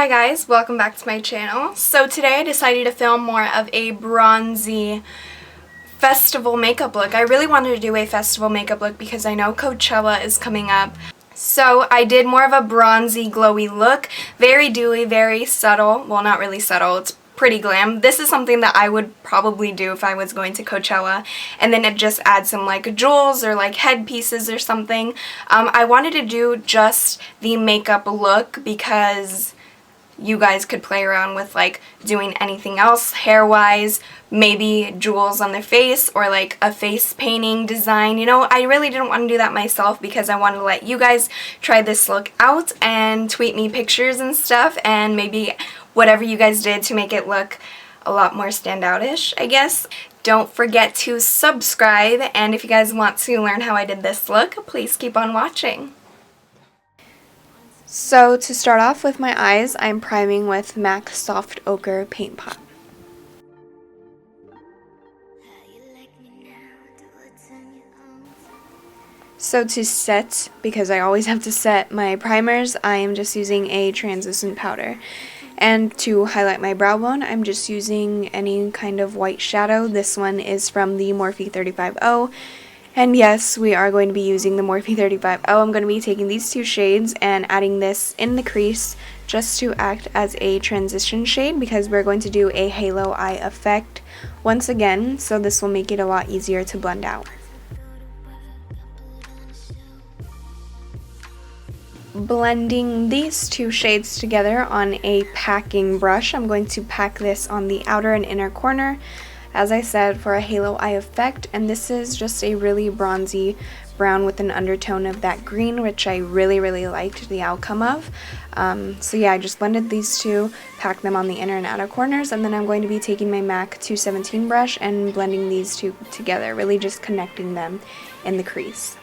Hi guys, welcome back to my channel. So today I decided to film more of a bronzy festival makeup look. I really wanted to do a festival makeup look because I know Coachella is coming up. So I did more of a bronzy glowy look, very dewy, very subtle. Well, not really subtle, it's pretty glam. This is something that I would probably do if I was going to Coachella, and then it just adds some like jewels or like headpieces or something. I wanted to do just the makeup look because you guys could play around with like doing anything else hair wise, maybe jewels on their face or like a face painting design. You know, I really didn't want to do that myself because I wanted to let you guys try this look out and tweet me pictures and stuff, and maybe whatever you guys did to make it look a lot more standout-ish, I guess. Don't forget to subscribe, and if you guys want to learn how I did this look, please keep on watching. So to start off with my eyes, I'm priming with MAC Soft Ochre Paint Pot. So to set, because I always have to set my primers, I am just using a translucent powder. And to highlight my brow bone, I'm just using any kind of white shadow. This one is from the Morphe 35O. And yes, we are going to be using the Morphe 35O. I'm going to be taking these two shades and adding this in the crease just to act as a transition shade because we're going to do a halo eye effect once again, so this will make it a lot easier to blend out. Blending these two shades together on a packing brush, I'm going to pack this on the outer and inner corner, as I said, for a halo eye effect, and this is just a really bronzy brown with an undertone of that green, which I really liked the outcome of. So yeah, I just blended these two, packed them on the inner and outer corners, and then I'm going to be taking my MAC 217 brush and blending these two together, really just connecting them in the crease.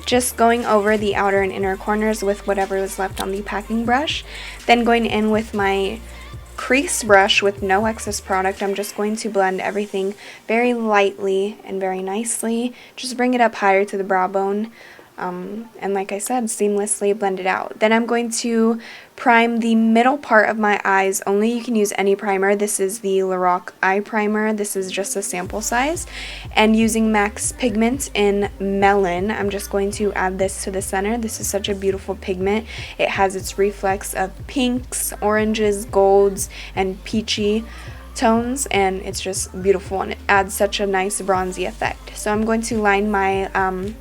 Just going over the outer and inner corners with whatever was left on the packing brush. Then going in with my crease brush with no excess product, I'm just going to blend everything very lightly and very nicely. Just bring it up higher to the brow bone. And like I said, seamlessly blend it out. Then I'm going to prime the middle part of my eyes only. You can use any primer. This is the Lorac eye primer. This is just a sample size. And using MAC's pigment in Melon, I'm just going to add this to the center. This is such a beautiful pigment. It has its reflex of pinks, oranges, golds, and peachy tones, and it's just beautiful, and it adds such a nice bronzy effect. So I'm going to line my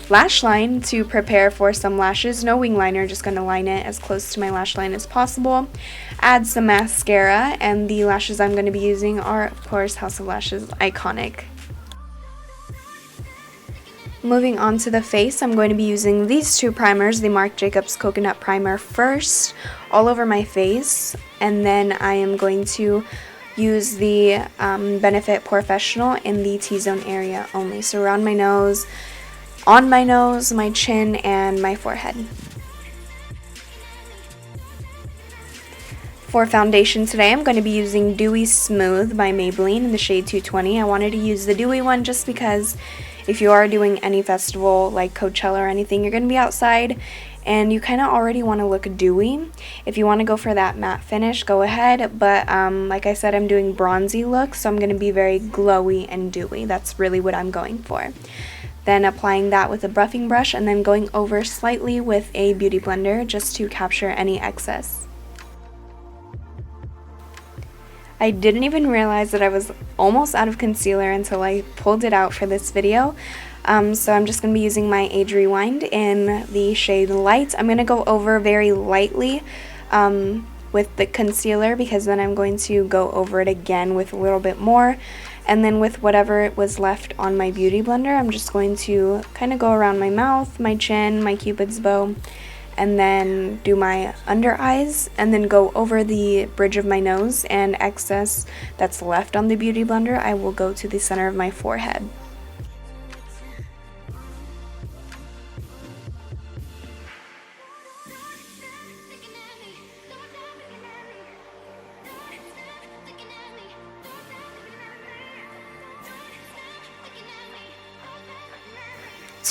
lash line to prepare for some lashes. No wing liner, just going to line it as close to my lash line as possible. Add some mascara, and the lashes I'm going to be using are, of course, House of Lashes Iconic. Moving on to the face, I'm going to be using these two primers, the Marc Jacobs Coconut Primer first, all over my face, and then I am going to use the Benefit Professional in the T-zone area only, so around my nose, on my nose, my chin, and my forehead. For foundation today, I'm going to be using Dewy Smooth by Maybelline in the shade 220. I wanted to use the dewy one just because if you are doing any festival like Coachella or anything, you're going to be outside and you kind of already want to look dewy. If you want to go for that matte finish, go ahead, but like I said, I'm doing bronzy look, so I'm going to be very glowy and dewy. That's really what I'm going for. Then applying that with a buffing brush and then going over slightly with a beauty blender just to capture any excess. I didn't even realize that I was almost out of concealer until I pulled it out for this video. So I'm just going to be using my Age Rewind in the shade Light. I'm going to go over very lightly with the concealer because then I'm going to go over it again with a little bit more. And then with whatever was left on my beauty blender, I'm just going to kind of go around my mouth, my chin, my cupid's bow, and then do my under eyes, and then go over the bridge of my nose, and excess that's left on the beauty blender, I will go to the center of my forehead.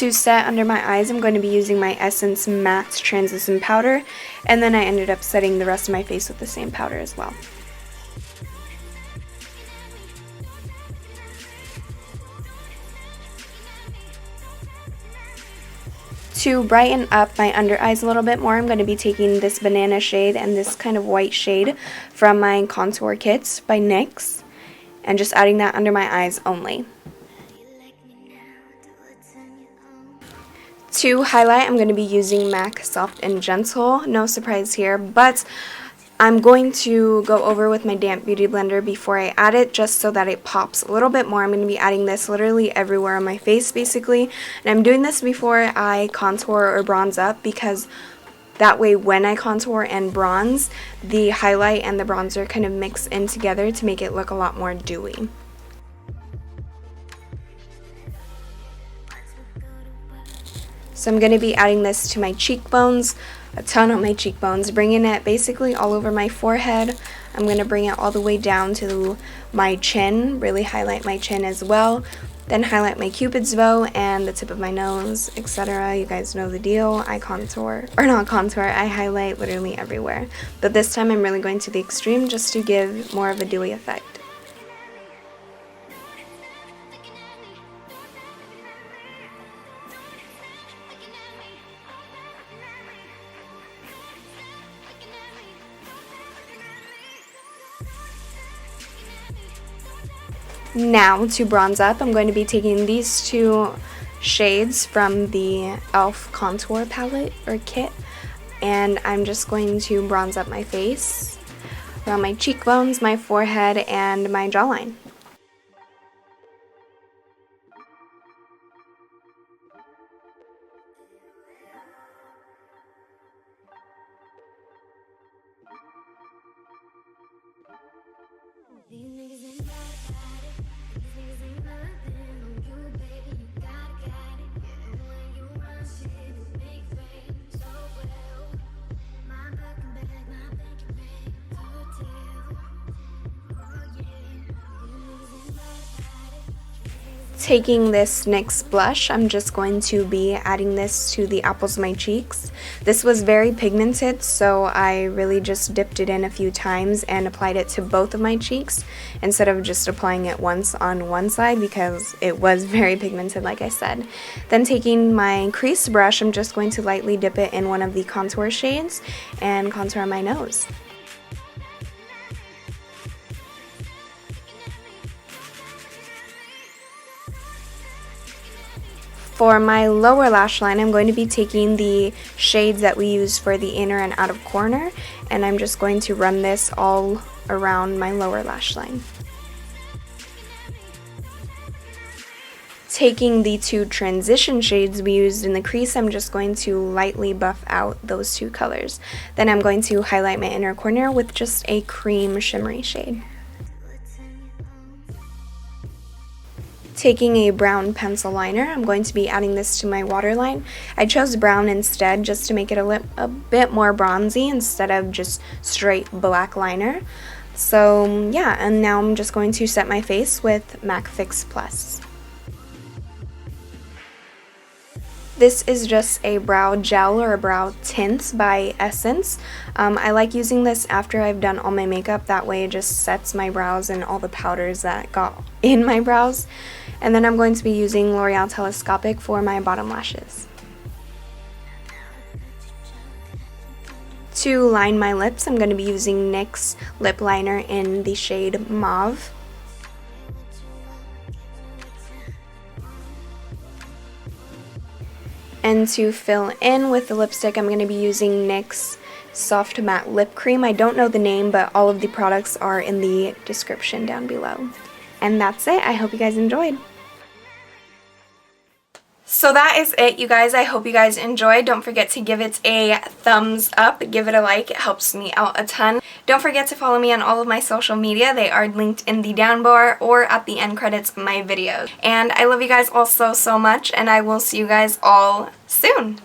To set under my eyes, I'm going to be using my Essence Matte Translucent Powder, and then I ended up setting the rest of my face with the same powder as well. To brighten up my under eyes a little bit more, I'm going to be taking this banana shade and this kind of white shade from my contour kits by NYX and just adding that under my eyes only. To highlight, I'm going to be using MAC Soft and Gentle. No surprise here, but I'm going to go over with my damp beauty blender before I add it just so that it pops a little bit more. I'm going to be adding this literally everywhere on my face basically, and I'm doing this before I contour or bronze up because that way when I contour and bronze, the highlight and the bronzer kind of mix in together to make it look a lot more dewy. So I'm going to be adding this to my cheekbones, a ton on my cheekbones, bringing it basically all over my forehead. I'm going to bring it all the way down to my chin, really highlight my chin as well, then highlight my cupid's bow and the tip of my nose, etc. You guys know the deal. I contour, or not contour, I highlight literally everywhere. But this time I'm really going to the extreme just to give more of a dewy effect. Now to bronze up, I'm going to be taking these two shades from the e.l.f. contour palette or kit, and I'm just going to bronze up my face, around my cheekbones, my forehead, and my jawline. Taking this NYX blush, I'm just going to be adding this to the apples of my cheeks. This was very pigmented, so I really just dipped it in a few times and applied it to both of my cheeks instead of just applying it once on one side because it was very pigmented, like I said. Then taking my crease brush, I'm just going to lightly dip it in one of the contour shades and contour my nose. For my lower lash line, I'm going to be taking the shades that we use for the inner and outer corner, and I'm just going to run this all around my lower lash line. Taking the two transition shades we used in the crease, I'm just going to lightly buff out those two colors. Then I'm going to highlight my inner corner with just a cream shimmery shade. Taking a brown pencil liner, I'm going to be adding this to my waterline. I chose brown instead just to make it a bit more bronzy instead of just straight black liner. So yeah, and now I'm just going to set my face with MAC Fix Plus. This is just a brow gel or a brow tint by Essence. I like using this after I've done all my makeup, that way it just sets my brows and all the powders that got in my brows. And then I'm going to be using L'Oreal Telescopic for my bottom lashes. To line my lips, I'm going to be using NYX Lip Liner in the shade Mauve. And to fill in with the lipstick, I'm going to be using NYX Soft Matte Lip Cream. I don't know the name, but all of the products are in the description down below. And that's it. I hope you guys enjoyed. So that is it, you guys. I hope you guys enjoyed. Don't forget to give it a thumbs up. Give it a like. It helps me out a ton. Don't forget to follow me on all of my social media. They are linked in the down bar or at the end credits of my videos. And I love you guys all so much, and I will see you guys all soon.